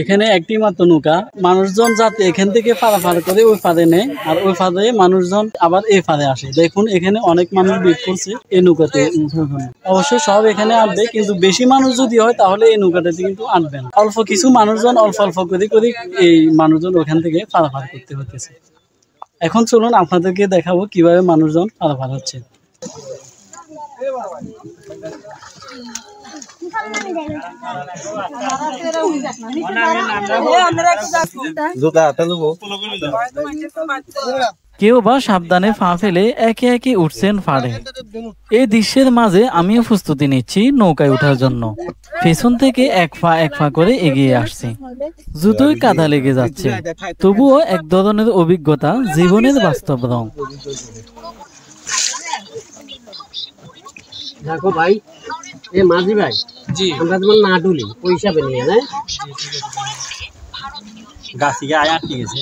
এখানে একটি মাত্র নৌকা, মানুষজন যাতে এখান থেকে পারাপার করে ওই ফাঁদে নেয়, আর ওই ফাঁদে মানুষজন আবার এই ফাঁদে আসে। দেখুন এখানে অনেক মানুষ ভিড় করছে এই নৌকাতে। অবশ্যই সব এখানে আসবে, কিন্তু বেশি মানুষ যদি হয় তাহলে এই নৌকাটাতে কিন্তু আসবে না। অল্প কিছু মানুষজন অল্প অল্প করে করে এই মানুষজন ওখান থেকে পারাপার করতে হতেছে। এখন চলুন আপনাদেরকে দেখাবো কিভাবে মানুষজন পারাপার হচ্ছে। কেউ বা সাবধানে পা ফেলে একে একে উঠছেন ফাড়ে। এই দৃশ্যের মাঝে আমিও প্রস্তুতি নিচ্ছি নৌকায় ওঠার জন্য। পেছন থেকে এক পা করে এগিয়ে আসছি, জুতোয় কাদা লেগে যাচ্ছে, তবুও এক ধরনের অভিজ্ঞতা, জীবনের বাস্তব রং। দেখো ভাই, এ মাঝি ভাই, জি আমরা তোমার না ডুলি পয়সা পেলে না গাছি গায়ে আটকে গেছে।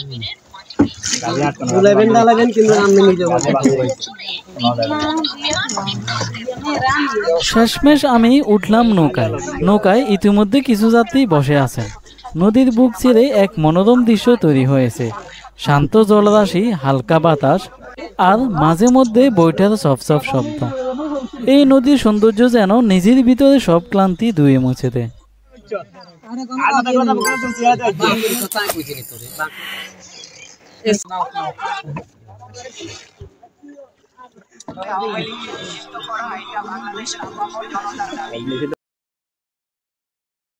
শেষমেশ আমি উঠলাম নৌকায়। নৌকায় ইতিমধ্যে কিছু যাত্রী বসে আছেন। নদীর বুক ছিঁড়ে এক মনোরম দৃশ্য তৈরি হয়েছে। শান্ত জলরাশি, হালকা বাতাস, আর মাঝে মধ্যে বইটার সফ সফ শব্দ। এই নদীর সৌন্দর্য যেন নিজের ভিতরে সব ক্লান্তি ধুয়ে মুছে দেয়।